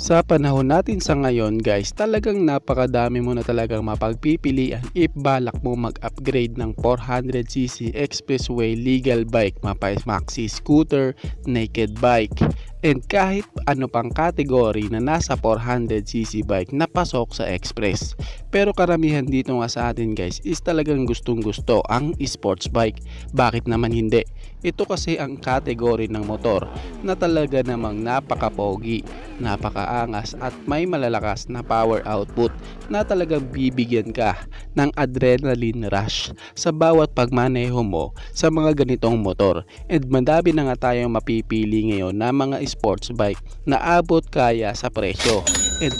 Sa panahon natin sa ngayon guys, talagang napakadami mo na talagang mapagpipilian if balak mo mag-upgrade ng 400cc expressway legal bike, maxi scooter, naked bike, and kahit ano pang kategory na nasa 400cc bike na pasok sa express. Pero karamihan dito nga sa atin guys is talagang gustong gusto ang sports bike. Bakit naman hindi? Ito kasi ang kategory ng motor na talaga namang napaka-pogi, napakaangas at may malalakas na power output na talagang bibigyan ka ng adrenaline rush sa bawat pagmaneho mo sa mga ganitong motor. And madami na nga tayong mapipili ngayon na mga sports bike na abot kaya sa presyo and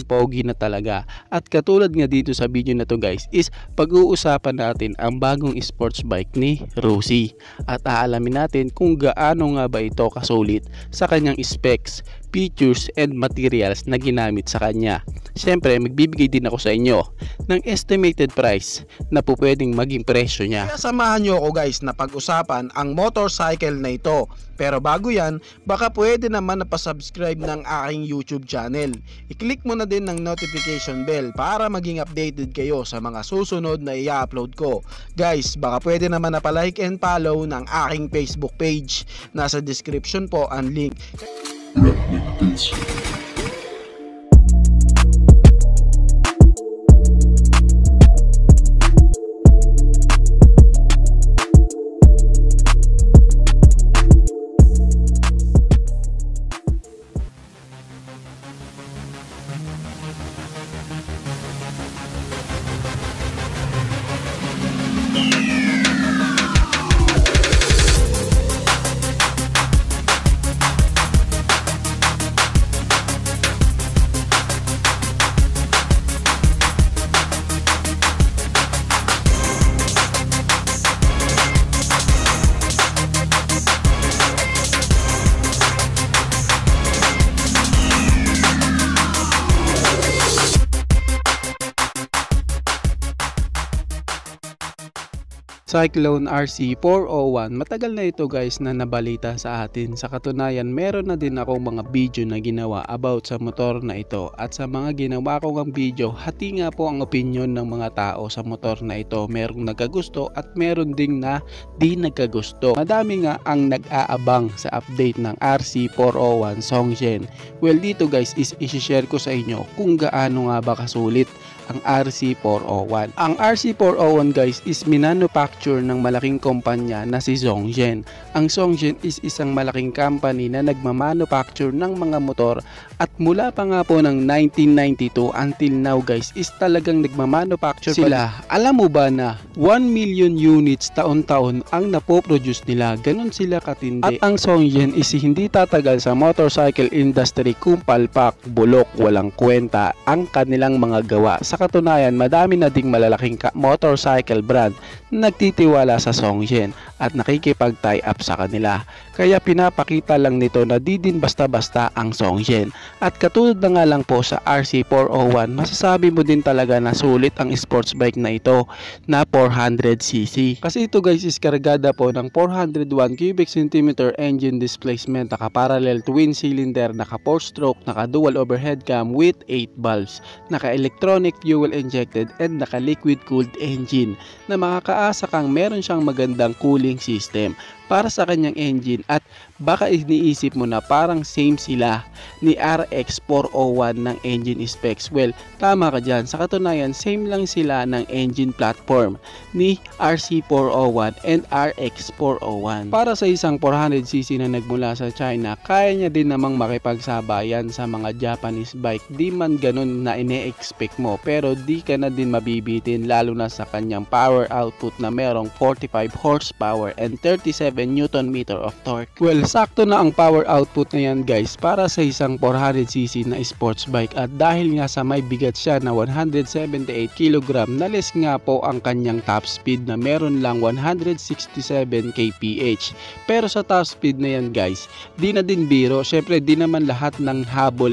pogi na talaga. At katulad nga dito sa video na to guys is pag-uusapan natin ang bagong sports bike ni Rossi at aalamin natin kung gaano nga ba ito kasulit sa kanyang specs, features and materials na ginamit sa kanya. Siyempre magbibigay din ako sa inyo ng estimated price na po pwedeng maging presyo niya. Kaya samahan nyo ako guys na pag-usapan ang motorcycle na ito. Pero bago yan, baka pwede naman na pa-subscribe ng aking YouTube channel. I-click mo na din ng notification bell para maging updated kayo sa mga susunod na i-upload ko. Guys, baka pwede naman na pa-like and follow ng aking Facebook page. Nasa description po ang link. Cyclone RC401, matagal na ito guys na nabalita sa atin. Sa katunayan, meron na din akong mga video na ginawa about sa motor na ito. At sa mga ginawa ko ng video, hati nga po ang opinion ng mga tao sa motor na ito. Merong nagkagusto at meron ding na di nagkagusto. Madami nga ang nag-aabang sa update ng RC401 Songzhen. Well dito guys is isi-share ko sa inyo kung gaano nga ba kasulit ang RC401. Ang RC401 guys is minanufacture ng malaking kumpanya na si Songzhen. Ang Songzhen is isang malaking company na nagmamanufacture ng mga motor at mula pa nga po ng 1992 until now guys is talagang nagmamanufacture sila. Alam mo ba na 1 million units taon-taon ang napoproduce nila? Ganon sila katindi. At ang Songzhen is hindi tatagal sa motorcycle industry kung palpak, bulok, walang kwenta ang kanilang mga gawa. Sa katunayan, madami na ding malalaking motorcycle brand na nagtitiwala sa Songzhen at nakikipag-tie up sa kanila. Kaya pinapakita lang nito na di din basta-basta ang Songzhen. At katulad na nga lang po sa RC401, masasabi mo din talaga na sulit ang sports bike na ito na 400cc. Kasi ito guys is kargada po ng 401 cubic centimeter engine displacement, naka-parallel twin cylinder, naka-4 stroke, naka-dual overhead cam with 8 valves, naka-electronic fuel injected and naka-liquid cooled engine na makakaasa kang meron siyang magandang cooling system para sa kanyang engine. At baka iniisip mo na parang same sila ni RX401 ng engine specs. Well, tama ka dyan. Sa katunayan, same lang sila ng engine platform ni RC401 and RX401. Para sa isang 400cc na nagmula sa China, kaya niya din namang makipagsabayan sa mga Japanese bike. Di man ganun na ine-expect mo, pero di ka na din mabibitin lalo na sa kanyang power output na merong 45 horsepower and 37 Newton meter of torque. Well, sakto na ang power output na yan guys para sa isang 400cc na sports bike. At dahil nga sa may bigat siya na 178 kg, nalis nga po ang kanyang top speed na meron lang 167 kph. Pero sa top speed na yan guys, di na din biro. Syempre di naman lahat ng habol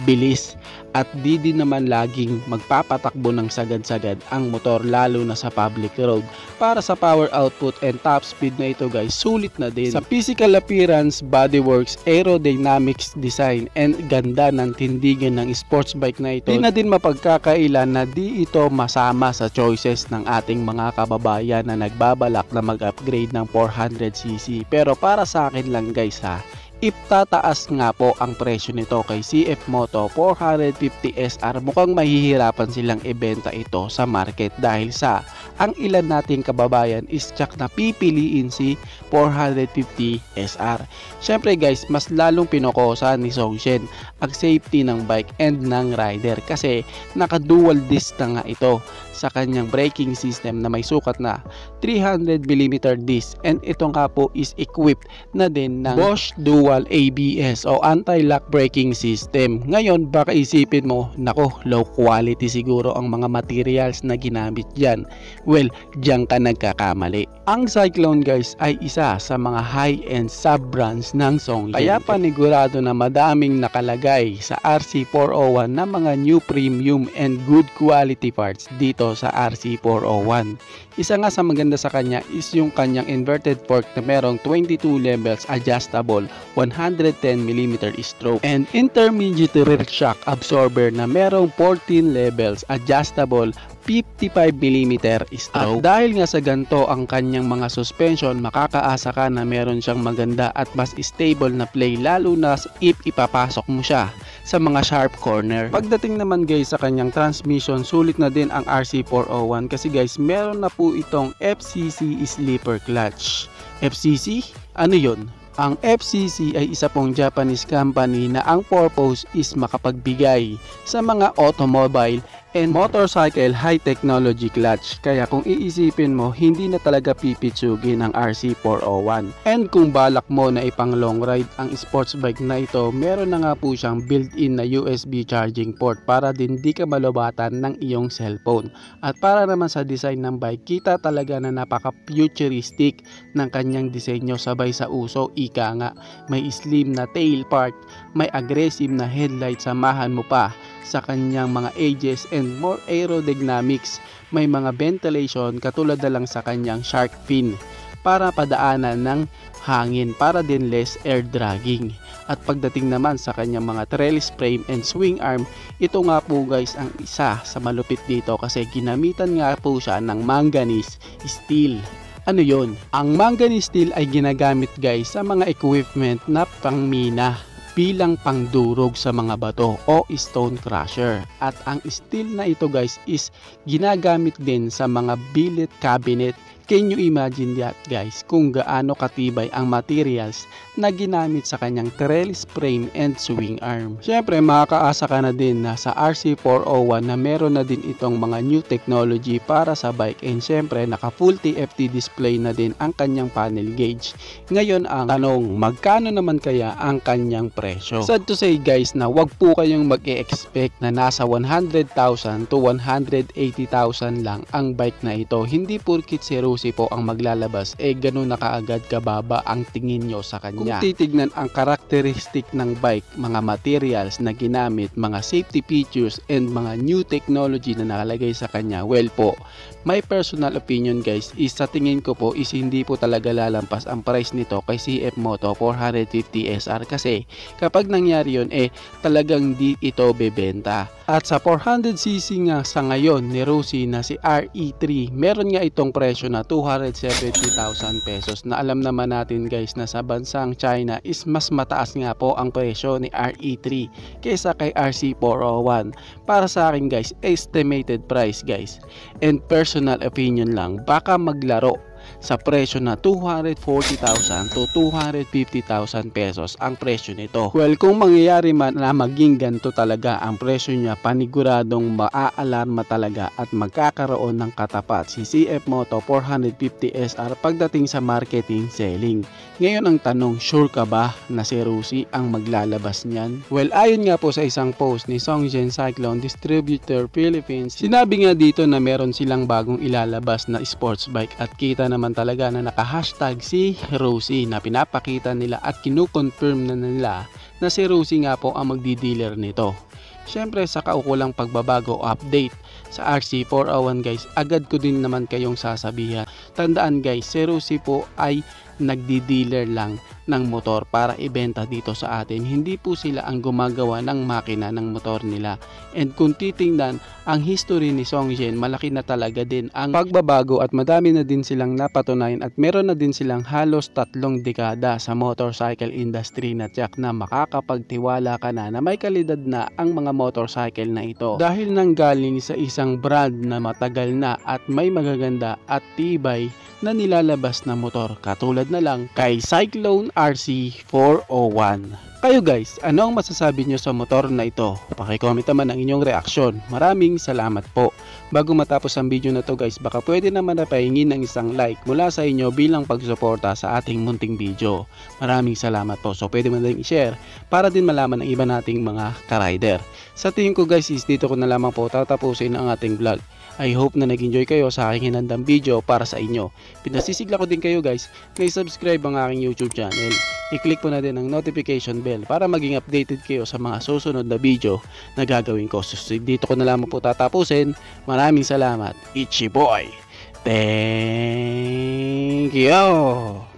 bilis. at di din naman laging magpapatakbo ng sagad-sagad ang motor lalo na sa public road. Para sa power output and top speed na ito guys, sulit na din. Sa physical appearance, bodyworks, aerodynamics design, and ganda ng tindigan ng sports bike na ito, di na din mapagkakailan na di ito masama sa choices ng ating mga kababayan na nagbabalak na mag-upgrade ng 400cc. Pero para sa akin lang guys ha, iptataas nga po ang presyo nito kay CF Moto 450 SR. Mukhang mahihirapan silang ibenta ito sa market dahil sa ang ilan nating kababayan is tsak na pipiliin si 450 SR. Syempre guys, mas lalong pinokosa ni Songshen ang safety ng bike and ng rider kasi naka dual disc na nga ito sa kanyang braking system na may sukat na 300mm disc, and ito nga po is equipped na din ng Bosch Dual ABS o anti-lock braking system. Ngayon baka isipin mo, nako low quality siguro ang mga materials na ginamit dyan. Well, diyan ka nagkakamali. Ang Cyclone guys ay isa sa mga high-end sub-brands ng Songshen. Kaya panigurado na madaming nakalagay sa RC401 na mga new premium and good quality parts dito sa RC401. Isa nga sa maganda sa kanya is yung kanyang inverted fork na merong 22 levels adjustable 110mm stroke and intermediate rear shock absorber na merong 14 levels adjustable 55mm stroke. At dahil nga sa ganito ang kanyang mga suspension, makakaasa ka na meron siyang maganda at mas stable na play lalo na if ipapasok mo siya sa mga sharp corner. Pagdating naman guys sa kanyang transmission, sulit na din ang RC401 kasi guys meron na po itong FCC sleeper clutch. FCC? Ano yun? Ang FCC ay isa pong Japanese company na ang purpose is makapagbigay sa mga automobile and motorcycle high technology clutch. Kaya kung iisipin mo, hindi na talaga pipitsugin ang RC401. And kung balak mo na ipang long ride ang sports bike na ito, meron na nga po siyang built-in na USB charging port para din di ka malubatan ng iyong cellphone. At para naman sa design ng bike, kita talaga na napaka-futuristic ng kanyang disenyo sabay sa uso. Ika nga, may slim na tail part, may aggressive na headlight, samahan mo pa sa kanyang mga edges and more aerodynamics. May mga ventilation katulad na lang sa kanyang shark fin para padaanan ng hangin para din less air dragging. At pagdating naman sa kanyang mga trellis frame and swing arm, ito nga po guys ang isa sa malupit dito kasi ginamitan nga po siya ng manganese steel. Ano yon? Ang manganese steel ay ginagamit guys sa mga equipment na pangmina bilang pangdurog sa mga bato o stone crusher. At ang steel na ito guys is ginagamit din sa mga billet cabinet. Can you imagine that guys kung gaano katibay ang materials na ginamit sa kanyang trellis frame and swing arm. Syempre makakaasa ka na din na sa RC401 na meron na din itong mga new technology para sa bike, and syempre naka full TFT display na din ang kanyang panel gauge. Ngayon ang tanong, magkano naman kaya ang kanyang presyo? Sad to say guys na wag po kayong mag-e-expect na nasa 100,000 to 180,000 lang ang bike na ito. Hindi porkit si Rusi po ang maglalabas ganun na kaagad kababa ang tingin nyo sa kanya. Kung titignan ang karakteristik ng bike, mga materials na ginamit, mga safety features and mga new technology na nakalagay sa kanya, well po, my personal opinion guys is sa tingin ko po is hindi po talaga lalampas ang price nito kay CF Moto 450 SR kasi kapag nangyari yun talagang di ito bebenta. At sa 400cc nga sa ngayon ni Rusi na si RE3, meron nga itong presyo na 270,000 pesos na alam naman natin guys na sa bansang China is mas mataas nga po ang presyo ni RE3 kaysa kay RC401. Para sa akin guys, estimated price guys and personal opinion lang, baka maglaro sa presyo na 240,000 to 250,000 pesos ang presyo nito. Well, kung mangyayari man na maging ganito talaga ang presyo niya, paniguradong maaalarma talaga at magkakaroon ng katapat si CF Moto 450 SR pagdating sa marketing selling. Ngayon ang tanong, sure ka ba na si Rusi ang maglalabas niyan? Well, ayon nga po sa isang post ni Songshen Cyclone Distributor Philippines, sinabi nga dito na meron silang bagong ilalabas na sports bike at kita naman talaga na naka-hashtag si Rusi na pinapakita nila at kinukonfirm na nila na si Rusi nga po ang magdi-dealer nito. Syempre sa kaukulang pagbabago o update sa RC401 guys, agad ko din naman kayong sasabihan. Tandaan guys, si Rusi po ay nagdi-dealer lang ng motor para ibenta dito sa atin. Hindi po sila ang gumagawa ng makina ng motor nila. And kung titingnan ang history ni Songjin, malaki na talaga din ang pagbabago at madami na din silang napatunayan at meron na din silang halos 3 dekada sa motorcycle industry na tiyak na makakapagtiwala ka na may kalidad na ang mga motorcycle na ito. Dahil nanggaling sa isang brand na matagal na at may magaganda at tibay na nilalabas na motor, katulad na lang kay Cyclone RC401. Kayo guys, ano ang masasabi nyo sa motor na ito? Pakicomment naman ang inyong reaksyon. Maraming salamat po. Bago matapos ang video na to guys, baka pwede naman na pahingin ng isang like mula sa inyo bilang pagsuporta sa ating munting video. Maraming salamat po. So pwede mo na rin i-share para din malaman ng iba nating mga ka-rider. Sa tingin ko guys is dito ko na lamang po tatapusin ang ating vlog. I hope na nag-enjoy kayo sa aking hinandang video para sa inyo. Pinasisigla ko din kayo guys na i-subscribe ang aking YouTube channel. I-click po na din ang notification bell para maging updated kayo sa mga susunod na video na gagawin ko. So dito ko na lamang po tatapusin. Maraming salamat. Ichi boy. Thank you.